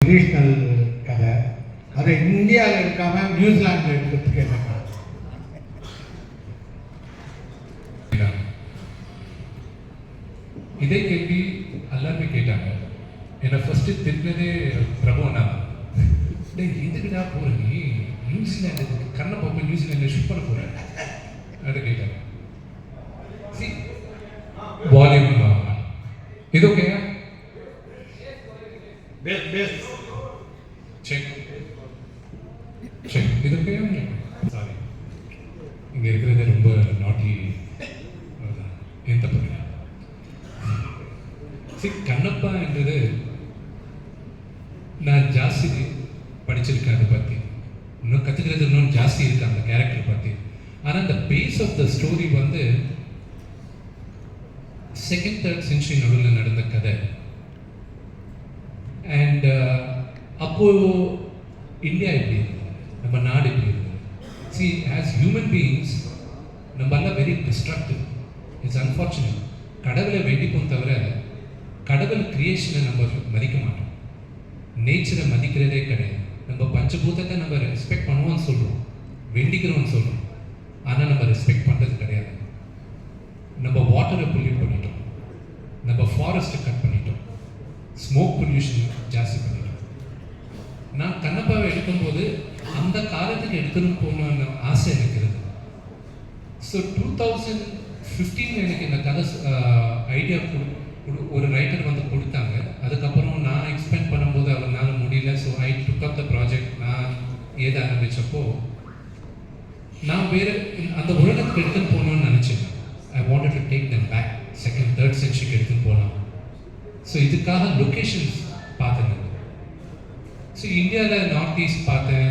Traditional கதை. அதை இந்தியாவில் எடுக்காமல் நியூசிலாண்டில் எடுக்கிறதுக்கு என்ன காரணம்? இதே கேள்வி எல்லாருமே கேட்டாங்க. என்னை ஃபர்ஸ்ட் திட்டினதே பிரபுனா, எதுக்குடா போற நீ நியூசிலாண்டு, கண்ணை பார்ப்ப நியூசிலாண்டில் ஷூட் பண்ண போற அப்படின்னு கேட்டாங்க. வால்யூம் இது ஓகே, செக் செக், இது ஓகே. சாரி, இங்கே இருக்கிறது ரொம்ப நாட்டி, ஏன் தப்பு? கண்ணப்பா என்றது நான் ஜாஸ்தி படிச்சிருக்கேன், அதை பற்றி இன்னும் கற்றுக்கிறது இன்னும் ஜாஸ்தி இருக்கு அந்த கேரக்டர் பற்றி. ஆனால் அந்த பேஸ் ஆஃப் த ஸ்டோரி வந்து செகண்ட் தேர்ட் சென்ச்சுரி நடுவில் நடந்த கதை. அண்ட் அப்போது இந்தியா எப்படி இருந்தது, நம்ம நாடு எப்படி இருந்தது. சி, ஆஸ் ஹியூமன் பீயிங்ஸ் நம்மளாம் வெரி டிஸ்ட்ரக்டிவ். It's unfortunate. கடவுளை வேண்டிப்போம் தவிர கடவுள் கிரியேஷனை நம்ம மதிக்க மாட்டோம், நேச்சரை மதிக்கிறதே கிடையாது. நம்ம பஞ்சபூதத்தை நம்ம ரெஸ்பெக்ட் பண்ணுவோம்னு சொல்கிறோம், வேண்டிக்கிறோம்னு சொல்கிறோம், ஆனால் நம்ம ரெஸ்பெக்ட் பண்ணுறது கிடையாது. நம்ம வாட்டரை பொல்யூட் பண்ணிட்டோம், நம்ம ஃபாரஸ்ட்டை கட் பண்ணிட்டோம், ஸ்மோக் பொல்யூஷன் ஜாஸ்தி பண்ணிட்டோம். நான் கண்ணப்பாவை எடுக்கும்போது அந்த காலத்துக்கு எடுத்துன்னு போகணும்னு ஆசை எனக்கு இருந்தது. ஸோ 2015 எனக்கு இந்த கதை ஐடியா ஒரு ரைட்டர் வந்து கொடுத்தாங்க. அதுக்கப்புறம் நான் எக்ஸ்பெண்ட் பண்ணும்போது அவனால முடியல. So I took up the project. நான் ஏத ஆரம்பித்தப்போ நான் வேறு அந்த உலகத்துக்கு எடுத்துன்னு போகணும்னு நினச்சேன். I wanted to take them back, second third சென்ச்சுரிக்கு எடுத்துன்னு போகலாம். ஸோ இதுக்காக லொக்கேஷன்ஸ் பார்த்தேன். ஸோ இந்தியாவில் நார்த் ஈஸ்ட் பார்த்தேன்,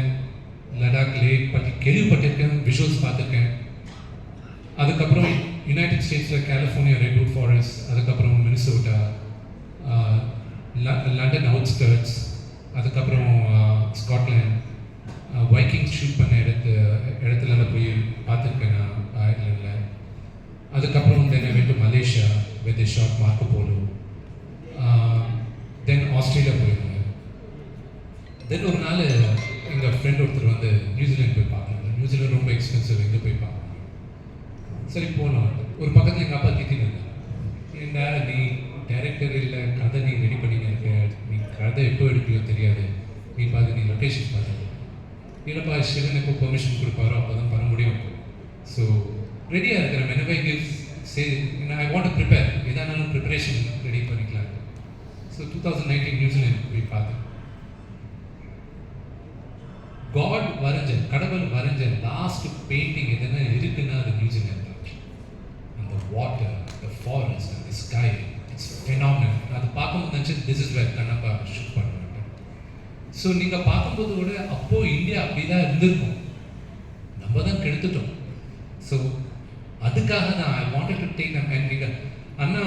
லடாக் லேக் பற்றி கேள்விப்பட்டிருக்கேன், விஷுவல்ஸ் பார்த்துருக்கேன். அதுக்கப்புறம் யுனைடெட் ஸ்டேட்ஸில் கலிஃபோர்னியா ரெட்வுட் ஃபாரஸ்ட், அதுக்கப்புறம் மினிசோட்டா, லண்டன் அவுட்ஸ்கர்ட்ஸ், அதுக்கப்புறம் ஸ்காட்லாண்ட், வைக்கிங் ஷூட் பண்ண இடத்துலலாம் போய் பார்த்துருக்கேன் நான் அயர்லாண்டில். அதுக்கப்புறம் then I went to Malaysia with the shot Marco Polo. Then Australia போயிருந்தேன். தென் ஒரு நாள் எங்கள் ஃப்ரெண்ட் ஒருத்தர் வந்து நியூசிலாந்து போய் பார்க்கணும். நியூசிலாந்து ரொம்ப எக்ஸ்பென்சிவ், எங்கே போய் பார்க்கணும். சரி போனோம். ஒரு பக்கத்தில் எங்கள் அப்பா திட்டினாங்க, ஏன்னா நீ டைரக்டர் இல்லை, கதை நீ ரெடி பண்ணிங்க இருக்க, நீ கதை எப்போ எடுப்பியோ தெரியாது, நீ பார்த்து நீ லொக்கேஷன் பார்த்து இல்லைப்பா, சிவன் எப்போ பெர்மிஷன் கொடுப்பாரோ அப்போ தான் பண்ண முடியும். ஸோ ரெடியாக இருக்கிறேன். whenever he gives say I want to prepare, எதானாலும் ப்ரிப்பரேஷன் ரெடி பண்ணிக்கலாம். ஸோ 2019 நியூசிலாந்து போய் பார்த்தேன். காட் வரைஞ்ச, கடவுள் வரைஞ்ச லாஸ்ட் பெயிண்டிங் எதுனா இருக்குன்னா அது நியூசிலாந்து. அந்த வாட்டர், த ஃபாரஸ்ட், அந்த ஸ்கை, இட்ஸ் ஃபெனாமினல். அது பார்க்கும்போது நினச்சி this is where Kannappa shoot பண்ணுவாங்க. ஸோ நீங்கள் பார்க்கும்போது கூட அப்போது இந்தியா அப்படி தான் இருந்திருக்கும், நம்ம தான் கெடுத்துட்டோம். ஸோ அதுக்காக நான் ஐ wanted to take them. And நீங்கள் அண்ணா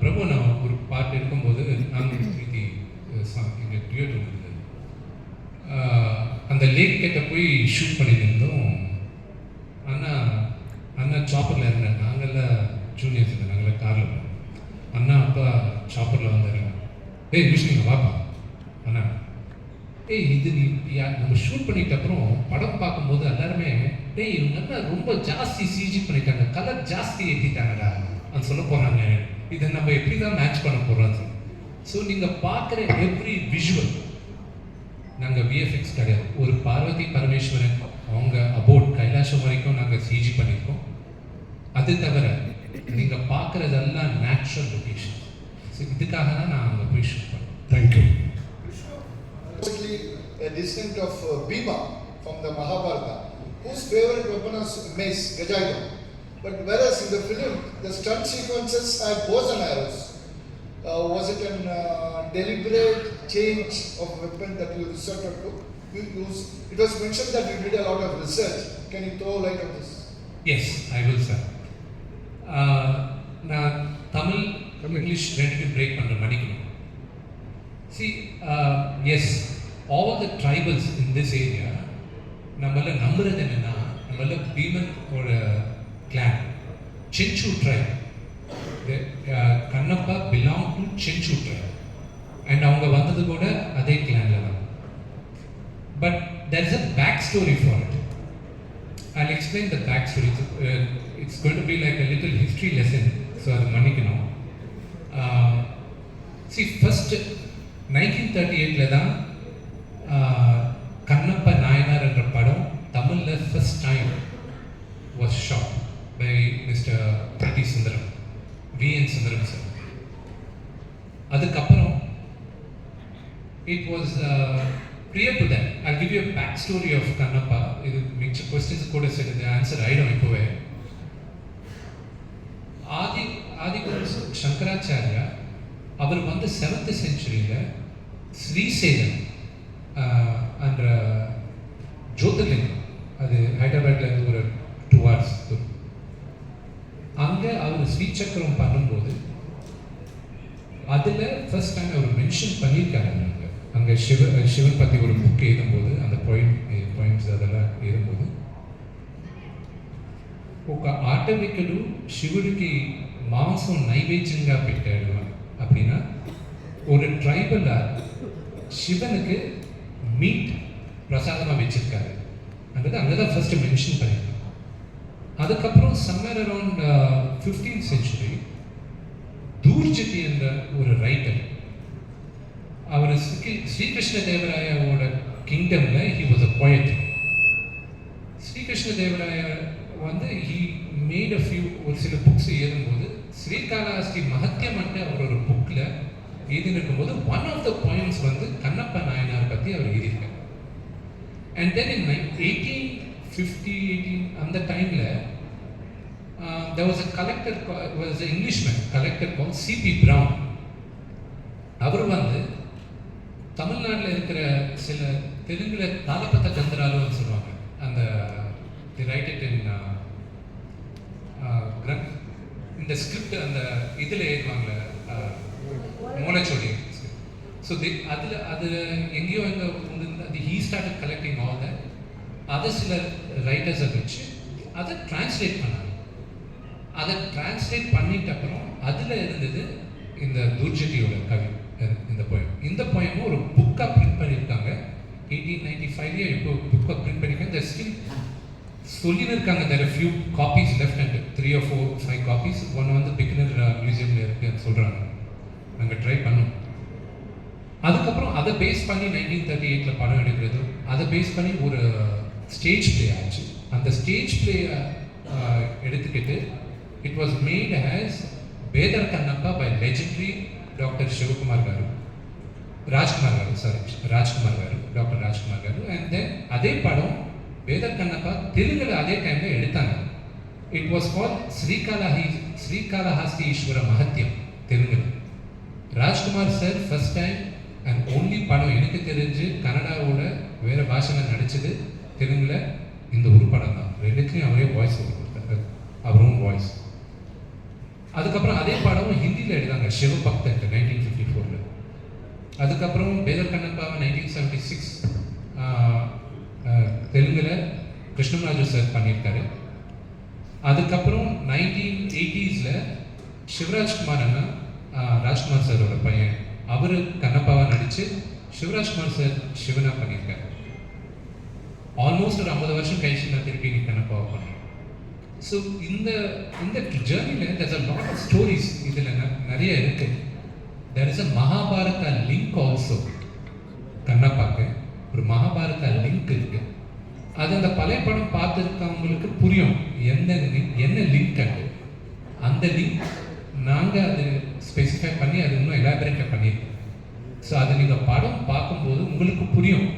பிரபு, நான் ஒரு பாட்டு எடுக்கும்போது நாங்கள் பிரீத்தி எங்கள் டியூட் இருந்தது, அந்த லேக் கிட்ட போய் ஷூட் பண்ணியிருந்தோம். அண்ணா சாப்பரில் இருந்தேன், நாங்கள்லாம் ஜூனியர்ஸ் இருந்தேன், நாங்களாம் காரில் போனோம். அண்ணா அப்பா சாப்பரில் வந்துடுறேன். ஏய் விஷ்ணுங்க வாப்பா அண்ணா, ஏய் இது நீ நம்ம ஷூட் பண்ணிட்ட அப்புறம் படம் பார்க்கும்போது எல்லாருமே டேய் இவங்க என்ன ரொம்ப ஜாஸ்தி சிஜி பண்ணிட்டாங்க, கலர் ஜாஸ்தி ஏற்றிட்டாங்கடா அது சொல்ல போகிறாங்க, இதை நம்ம எப்படி தான் மேட்ச் பண்ண போகிறோம். ஸோ நீங்கள் பார்க்குற எவ்ரி விஷுவல் நாங்கள் விஎஃப்எக்ஸ் கிடையாது. ஒரு பார்வதி பரமேஸ்வரன் அவங்க அபோட் கைலாஷம் வரைக்கும் நாங்கள் சிஜி பண்ணியிருக்கோம். அது தவிர நீங்கள் பார்க்குறதெல்லாம் நேச்சுரல் லொக்கேஷன். ஸோ இதுக்காக தான் நான் அங்கே போய் ஷூட் பண்ணேன். Thank you. A descendant of Bhima from the Mahabharata, whose favorite weapon was mace, Gajayudham. But whereas in the film, the stunt sequences had bows and arrows. Was it a deliberate change of weapon that you resorted to? It was mentioned that you did a lot of research. Can you throw light on this? Yes, I will, sir. நான் Tamil English ரெண்டுக்கும் break பண்ணுற மணிக்கணும். See, yes, all the tribals in this area, நம்மள நம்புறது என்னன்னா, நம்மள பீமன் ஒரு clan, Chenchu tribe. Kannappa belong to Chenchu tribe. And அவங்க வந்தது கூட அதே clanல தான். there is a backstory for it. I'll explain the backstory. It's going to be like a little history lesson, so அது மன்னிக்கணும். See, first 1938 தான் கண்ணப்ப நாயனார் என்ற படம் தமிழில் first time was shot by Mr. P.T. Sundaram, V.N. Sundaram sir. அதுக்கப்புறம் it was prior to that. I'll give you a backstory of Kannappa. இது மிச்ச questions கூட சரி ஆன்சர் ஆயிடும் இப்போவே. ஆதிகுரு சங்கராச்சாரியா அவர் வந்து 7th செஞ்சுரியில் ஸ்ரீசைலம் என்ற ஜோதிர்லிங்கம், அது ஹைதராபாத்ல இருந்து ஒரு 2 hours அங்கே அவர் ஸ்ரீசக்கரம் பண்ணும்போது அதில் ஃபர்ஸ்ட் டைம் அவர் மென்ஷன் பண்ணியிருக்காரு. அங்கே சிவன் பற்றி ஒரு புக் எழுதும்போது அந்த பாயிண்ட்ஸ் அதெல்லாம் எழுதும்போது ఒక ఆటవికుడు శివుడికి మాంసం నైవేద్యంగా పెట్టాడు அப்படின்னா ஒரு ட்ரைபலாக சிவனுக்கு மீட் பிரசாதமாக வச்சிருக்காரு அன்றது அங்கே தான் ஃபர்ஸ்ட் மென்ஷன் பண்ணியிருக்காங்க. அதுக்கப்புறம் summer around 15th century Dhurjati என்ற ஒரு ரைட்டர், அவர் ஸ்ரீகிருஷ்ண தேவராயாவோட கிங்டமில் he was a poet. Srikrishna Devaraya வந்து ஹி மேட் அ ஃபியூ ஒரு சில புக்ஸ் எழுதும்போது ஸ்ரீகாளஹஸ்தி மகத்தியம் அவர் ஒரு புக்கில் எழுதினிருக்கும்போது ஒன் ஆஃப் த பாயிண்ட்ஸ் வந்து கண்ணப்ப நாயனார் பற்றி அவர் எழுதியிருக்கார். அண்ட் தென் இன் 1850 அந்த டைமில் there was a collector, was an Englishman collector called C.P. Brown. அவர் வந்து தமிழ்நாட்டில் இருக்கிற சில தெலுங்குல தாளபத்த கந்தராலுன்னு சொல்லுவாங்க, அந்த they write it in இந்த ஸ்கிரிப்ட் அந்த இதில் எழுதுவாங்களே மூலச்சோடி. ஸோ அதில் எங்கேயோ எங்கே அது he started collecting all that. அதை சில ரைட்டர்ஸை வச்சு அதை டிரான்ஸ்லேட் பண்ணாங்க. அதை டிரான்ஸ்லேட் பண்ணிட்ட அப்புறம் அதில் இருந்தது இந்த துர்ஜட்டியோட கவி, இந்த போயமும் ஒரு புக்காக பிரிண்ட் பண்ணியிருக்காங்க. 1895 இப்போ புக்காக பிரிண்ட் பண்ணியிருக்காங்க. இந்த ஸ்டில் சொல்லின்னு இருக்காங்க. there are few copies left and 3 or 4 5 copies. ஒன்று வந்து பிகினர் மியூசியமில் இருக்குன்னு சொல்கிறாங்க. நாங்கள் ட்ரை பண்ணோம். அதுக்கப்புறம் அதை பேஸ் பண்ணி 1938 படம் எடுக்கிறது, அதை பேஸ் பண்ணி ஒரு ஸ்டேஜ் பிளே ஆச்சு. அந்த ஸ்டேஜ் பிளே எடுத்துக்கிட்டு it was made as Bedara Kannappa by legendary doctor Sivakumar garu, Rajkumar garu, doctor Rajkumar garu. And then அதே படம் பேதர் கண்ணப்பா தெலுங்குல அதே டைமில் எடுத்தாங்க. இட் வாஸ் கால் ஸ்ரீகாளஹஸ்தி ஈஸ்வர மகத்தியம் தெலுங்குல. Rajkumar sir first time and only படம் எனக்கு தெரிஞ்சு கன்னடாவோட வேறு பாஷையில் நடித்தது தெலுங்குல இந்த ஒரு படம் தான். ரெண்டுத்துலேயும் அவரே வாய்ஸ் கொடுத்தாரு, அவரும் வாய்ஸ். அதுக்கப்புறம் அதே படம் ஹிந்தியில் எடுத்தாங்க, சிவபக்தன் 1954. அதுக்கப்புறம் பேதர் கண்ணப்பாவை 1976 தெலுங்குல கிருஷ்ணராஜு சார் பண்ணியிருக்காரு. அதுக்கப்புறம் 1980s சிவராஜ்குமார் அண்ணா, ராஜ்குமார் சாரோட பையன், அவர் கண்ணப்பாவை நடித்து சிவராஜ்குமார் சார் சிவனா பண்ணியிருக்காரு. ஆல்மோஸ்ட் ஒரு 50 வருஷம் கழிச்சு நான் திருப்பி கண்ணப்பாவை பண்ணேன். ஸோ இந்த ஜேர்னியில் there's a lot of stories இதில் நிறைய இருக்கு. there is a Mahabharata link also. கண்ணப்பாக்கு ஒரு மகாபாரதா லிங்க் இருக்கு. அது அந்த பழைய படம் பார்த்துருக்கவங்களுக்கு புரியும் என்ன லிங்க் அது. அந்த லிங்க் நாங்கள் அது ஸ்பெசிஃபை பண்ணி அது இன்னும் எலாபரேட்டாக பண்ணியிருக்கோம். ஸோ அது நீங்கள் படம் பார்க்கும்போது உங்களுக்கு புரியும்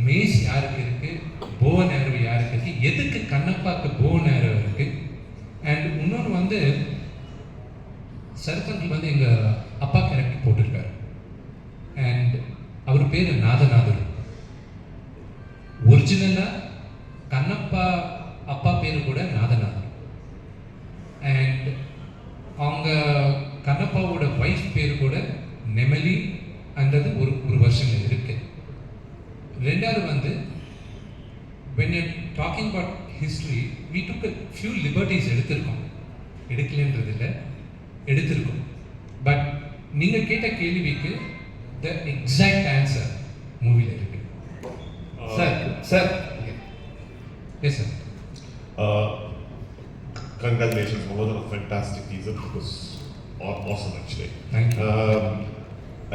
மேஸ் யாருக்கு இருக்குது, போவன் நேரவு யாருக்கு இருக்குது, எதுக்கு கண்ணப்பாக்கு போவன் நேரவு இருக்குது. அண்ட் இன்னொன்று வந்து சரத்தங்கள் வந்து எங்கள் அப்பா கேரக்டர் போட்டிருக்காரு. அண்ட் அவர் பேர் நாதநாதர். ஒரிஜினலாக கண்ணப்பா அப்பா பேர் கூட நாதநாதர். அண்ட் அவங்க கண்ணப்பாவோட ஒய்ஃப் பேர் கூட நெமலி என்றது ஒரு வருஷங்கள் இருக்கு. ரெண்டாவது வந்து when you're talking about history, we took a few liberties எடுக்கலன்றது இல்லை, எடுத்திருக்கோம். பட் நீங்கள் கேட்ட கேள்விக்கு the exact answer மூவியில் இருக்கு. Sir Sir. Yes, sir. Congratulations, more than a fantastic teaser. It was awesome actually. Thank you.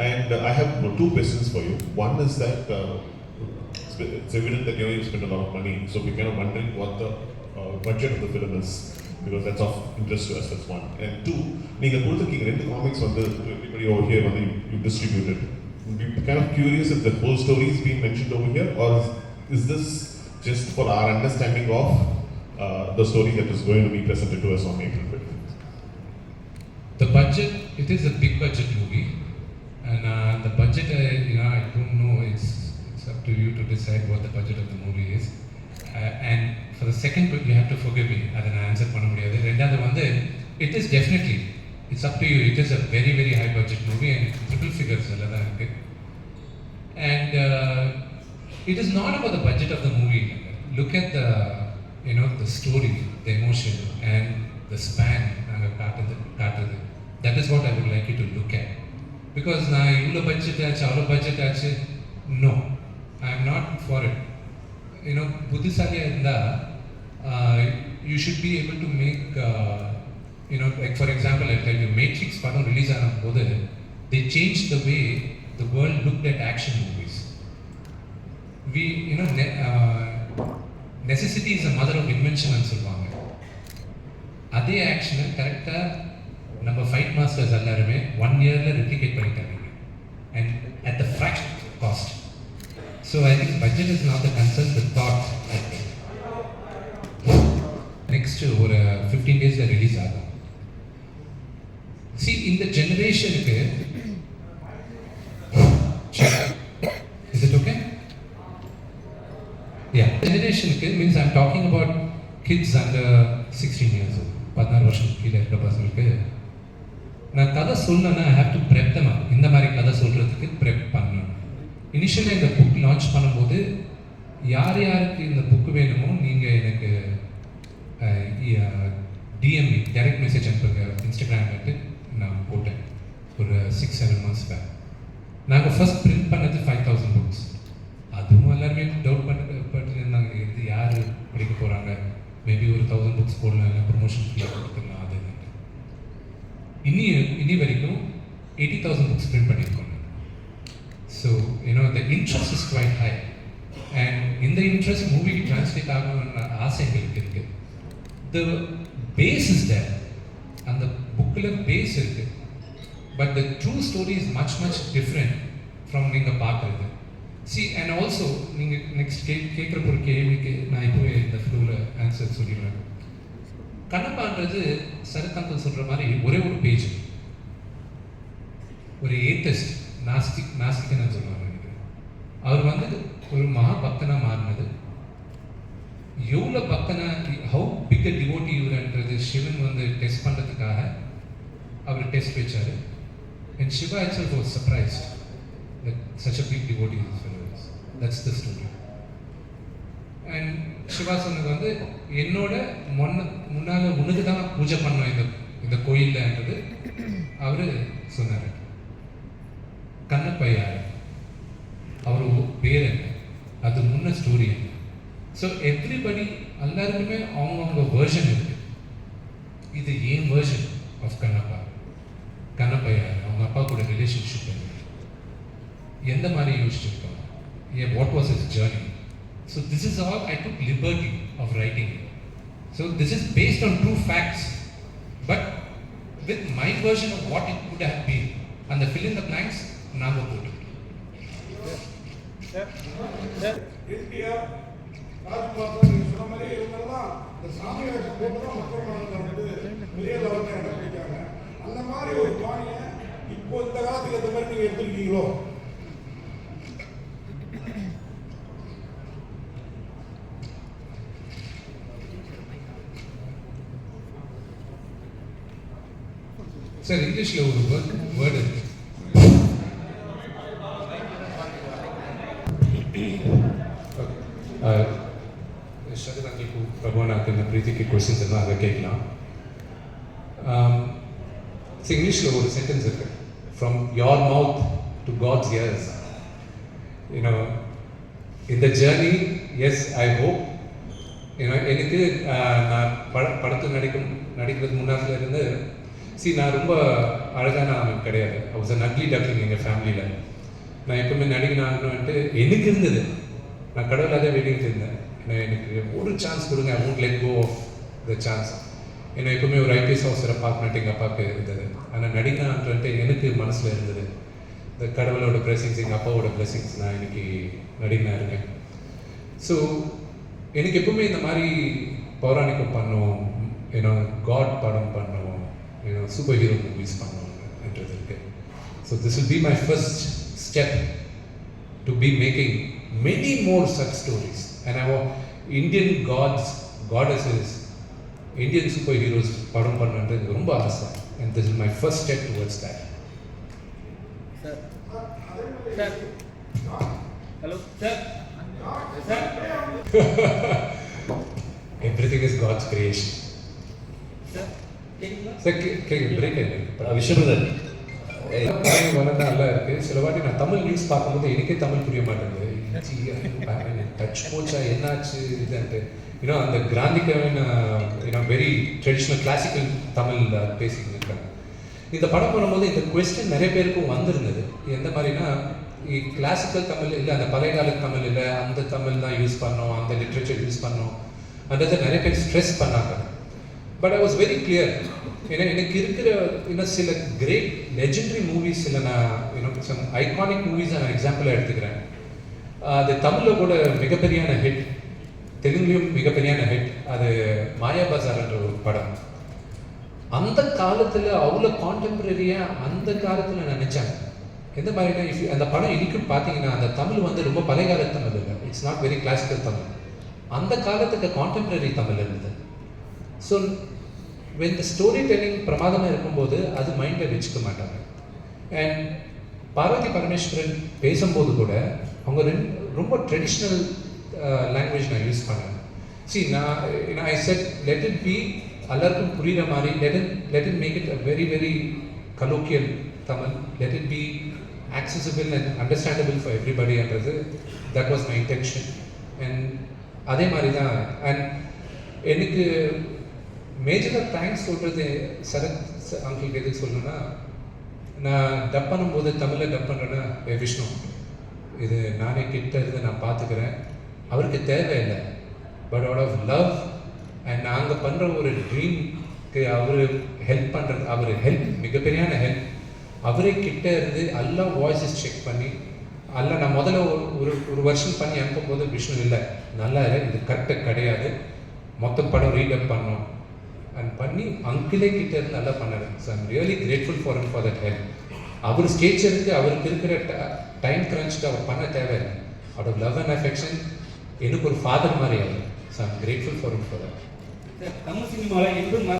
And I have two questions for you. One is that it's evident that you spent a lot of money, so we're kind of wondering what the budget of the film is, because that's of interest to us. That's one. And two, நீங்க கொடுத்திருக்கீங்க ரெண்டு comics வந்து everybody over here வந்து you distributed. We're kind of curious if the whole story is being mentioned over here, or is this just for our understanding of the story that is going to be presented to us on April 25th? The budget, it is a big budget movie, and the budget, I don't know. It's up to you to decide what the budget of the movie is. And for the second, you have to forgive me. அதை நான் answer பண்ண முடியாது. ரெண்டாவது வந்து, it is definitely, it's up to you. It is a very, very high budget movie, and triple figures எல்லாம் தான் இருக்கு. And it is not about the budget of the movie. Look at the, the story, the emotion, and the span. காட்டுது. That is what I would like you to look at. Because நான் இவ்வளோ budget ஆச்சு, அவ்வளோ budget ஆச்சு, no, I am not for it. புத்திசாலியாக இருந்தால் you should be able to make, like for example, I'll tell you, Matrix படம் release ஆன போது they changed the way the world looked at action movies. Necessity is the mother of invention னு சொல்லுவாங்க. அதே ஆக்ஷனை கரெக்டாக நம்ம ஃபைட் மாஸ்டர்ஸ் எல்லாருமே 1 இயரில் ரெப்ளிகேட் பண்ணிட்டாங்க, and at the fraction of cost. So I think budget is not the concern, the thought. Next ஒரு 15 டேஸில் ரிலீஸ் ஆகும். இந்த ஜெனரேஷனுக்கு இஸ் இட் ஓகே? ஜெனரேஷனுக்கு means I am talking about kids under 16 years old, 16 வருஷத்துக்கு கீழே இருக்கிற பசங்களுக்கு நான் கதை சொல்லணும்னா ஐ ஹேவ் டு ப்ரெப் தம் அப். இந்த மாதிரி கதை சொல்கிறதுக்கு ப்ரெப் பண்ணணும். இனிஷியலாக இந்த புக் லான்ச் பண்ணும்போது யார் யாருக்கு இந்த புக்கு வேணுமோ நீங்கள் எனக்கு டிஎம்இ டைரக்ட் மெசேஜ் அனுப்புங்க இன்ஸ்டாகிராம்லேட்டு நான் போட்டேன் ஒரு 6-7 months பேக். நாங்கள் ஃபர்ஸ்ட் பிரிண்ட் பண்ணது 5000 புக்ஸ். அதுவும் எல்லாருமே டவுட் பட்டு இருந்தாங்க, இது யார் படிக்க போகிறாங்க, மேபி ஒரு 1000 புக்ஸ் போடலாம், இல்லை ப்ரொமோஷன் ஃபீலாக கொடுத்துடலாம். அது இனி வரைக்கும் 80,000 புக்ஸ் பிரிண்ட் பண்ணியிருக்கோம். So the interest is quite high, and இந்த இன்ட்ரெஸ்ட் மூவிக்கு டிரான்ஸ்லேட் ஆகணும்னு ஆசை எங்களுக்கு இருக்குது. the base is there, அந்த புக்கில் பேஸ் இருக்குது, but the true story is much different from நீங்கள் பார்க்குறது. and also நீங்கள் நெக்ஸ்ட் கேட்குற ஒரு கேள்விக்கு நான் இப்போ இந்த ஃப்ளோவில் ஆன்சர் சொல்லிடுவேன். கண்ணப்பான்றது சரத்தங்கள் சொல்கிற மாதிரி ஒரே ஒரு பேஜ், ஒரு ஏத்தஸ்ட் நாஸ்திகன்னு சொல்லுவாங்க. அவர் வந்து ஒரு மகா பக்தனாக மாறினது, எவ்வளோ பக்தனா, ஹவு பிக் அ டிவோட்டி இவர்ன்றது சிவன் வந்து டெஸ்ட் பண்ணுறதுக்காக அவர் டெஸ்ட் வச்சார். And Shiva itself was surprised that such a big devotee is followers. That's the story. And Shiva சொன்னது வந்து என்னோட முன்னால் உனக்கு தான் பூஜை பண்ணோம் இந்த கோயில்லன்றது அவர் சொன்னார். கண்ணப்பையா அவர் பேர் என்ன, அது முன்ன ஸ்டோரி என்ன. ஸோ எவ்ரிபடி எல்லாருக்குமே அவங்கவுங்க வேர்ஷன் இருக்கு. இது ஏன் வேர்ஷன் ஆஃப் கண்ணப்பையா அவங்க அப்பா கூட ரிலேஷன்ஷிப் எந்த மாதிரி யோசிச்சிருக்காங்க, what was is journey. So this is all I took liberty of writing. So this is based on true facts, but with my version of what it could have been, and the fill in the blanks நாங்க போட்டு. India Rajkumar நீங்க சொன்ன மாதிரி இவங்கெல்லாம் இந்த சாமி வேஷம் போட்டு தான் மக்கள் மனதில் வந்து பெரிய லெவலில் இடம் பிடிக்காங்க. அந்த மாதிரி ஒரு பாணியை இப்போ இந்த காலத்துக்கு ஏற்ற மாதிரி நீங்கள் எடுத்துருக்கீங்களோ? சார் இங்கிலீஷில் ஒரு வேர்டு இருக்கு, ஷரத் அங்கிள்க்கு பிரபுனாக்கு இந்த பிரீத்திக்கு கொஸ்டின்ஸ் எல்லாம் அதை கேட்கலாம். இங்கிலீஷில் ஒரு சென்டென்ஸ் இருக்கு, from your mouth to God's ears. இந்த ஜேர்னி எஸ் ஐ ஹோப். எனக்கு நான் படத்தில் நடிக்கிறது முன்னாடில இருந்து நான் ரொம்ப அழகான அவன் கிடையாது. I was an ugly duckling எங்கள் ஃபேமிலியில். நான் எப்பவுமே நடிகன் ஆகணும்ன்ட்டு எனக்கு இருந்தது. நான் கடவுள் அதே வேண்டிகிட்டு இருந்தேன். எனக்கு ஒரு சான்ஸ் கொடுங்க, ஐ won't let go of the chance. ஏன்னா எப்பவுமே ஒரு ஐபிஎஸ் ஆஃபீஸரை பார்க்கணுன்ட்டு எங்கள் அப்பாவுக்கு இருந்தது. ஆனால் நடிகனான்ட்டு எனக்கு மனசில் இருந்தது. இந்த கடவுளோட பிளெஸிங்ஸ், எங்கள் அப்பாவோட பிளெஸிங்ஸ், நான் இன்னைக்கு நடிகனாக இருக்கேன். ஸோ எனக்கு எப்பவுமே இந்த மாதிரி பௌராணிகம் பண்ணோம், ஏன்னா காட் படம் பண்ணோம், ஏன்னா சூப்பர் ஹீரோ மூவிஸ் பண்ணோம்ன்றது இருக்கு. So this will be my first step to be making many more such stories. And I want Indian gods, goddesses, Indian superheroes padam pannanradhu romba aasa, and this is my first step towards that. Sir. Sir. Hello. Sir. Sir. Everything is God's creation. Sir. Sir, break it. Viswanathan வளர்ந்தா நல்லா இருக்கு. சில வாட்டி நான் Tamil news பார்க்கும்போது எனக்கே தமிழ் புரிய மாட்டேங்குது. டச் போச்சா, என்னாச்சு இதுன்ட்டு. அந்த கிராந்திகவன் வெரி ட்ரெடிஷ்னல் கிளாசிக்கல் தமிழ் பேசிக்கிட்டு இருக்காங்க. இந்த படம் பண்ணும்போது இந்த கொஸ்டின் நிறைய பேருக்கும் வந்திருந்தது. எந்த மாதிரினா, கிளாசிக்கல் தமிழ் இல்லை, அந்த பழைய கால தமிழ் இல்லை, அந்த தமிழ் தான் யூஸ் பண்ணோம், அந்த லிட்ரேச்சர் யூஸ் பண்ணோம் அன்றதை நிறைய பேர் ஸ்ட்ரெஸ் பண்ணாங்க. But I was very clear. ஏன்னா எனக்கு இருக்கிற சில கிரேட் லெஜெண்டரி மூவிஸ் இல்லை, நான் சம் ஐகானிக் மூவிஸை நான் எக்ஸாம்பிளாக எடுத்துக்கிறேன். அது தமிழில் கூட மிகப்பெரியான ஹிட், தெலுங்குலையும் மிகப்பெரியான ஹிட். அது மாயா பஜார்ன்ற ஒரு படம். அந்த காலத்தில் அவ்வளோ கான்டெம்பரரியாக அந்த காலத்தில் நினச்சாங்க. எந்த மாதிரினா, அந்த படம் இன்னைக்கும் பார்த்தீங்கன்னா அந்த தமிழ் ரொம்ப பழைய கால தமிழ் இல்லை, it's not very classical Tamil. அந்த காலத்துக்கு கான்டெம்பரரி தமிழ் இருந்தது. So when the story telling பிரமாதமாக இருக்கும்போது அது மைண்டில் வச்சுக்க மாட்டாங்க. அண்ட் பார்வதி பரமேஸ்வரன் பேசும்போது கூட அவங்க ரொம்ப ட்ரெடிஷ்னல் லாங்குவேஜ் நான் யூஸ் பண்ணேன். நான் ஐ செட் லெட் இட் பி எல்லாருக்கும் புரிகிற மாதிரி, let it make it a very very colloquial Tamil, let it be accessible and understandable for everybody என்றது that was my intention. And அதே மாதிரி தான். அண்ட் எனக்கு மேஜராக தேங்க்ஸ் சொல்கிறது சரத் அங்கிளுக்கு எதுக்கு சொல்லணும்னா, நான் டப் பண்ணும்போது தமிழில் டப் பண்ணுறேன்னா, விஷ்ணு இது நானே கிட்ட இருந்து நான் பார்த்துக்கிறேன், அவருக்கு தேவையில்லை, but out of love and நாங்கள் பண்ணுற ஒரு ட்ரீம்க்கு அவர் ஹெல்ப் பண்ணுறது, அவர் ஹெல்ப் மிகப்பெரியான ஹெல்ப். அவரே கிட்ட இருந்து எல்லா வாய்ஸஸ் செக் பண்ணி நான் முதல்ல ஒரு வருஷம் பண்ணி அனுப்பும்போது விஷ்ணு இல்லை நல்லா இல்லை, இது கரெக்டாக கிடையாது, மொத்த படம் ரீடப் பண்ணோம் அண்ட் பண்ணி அங்கிளே கிட்ட இருந்து நல்லா பண்ணாரு. So I'm really grateful for him for that help. அவர் ஸ்கேட்சருக்கு அவருக்கு இருக்கிற டைம் கிரன்ச்சுக்கு அவர் பண்ண தேவையில்லை, out of love and affection எனக்கு ஒரு ஃபாதர் மாதிரி அவர். So I'm grateful for him for that. Tamil சினிமாவில் என்றும்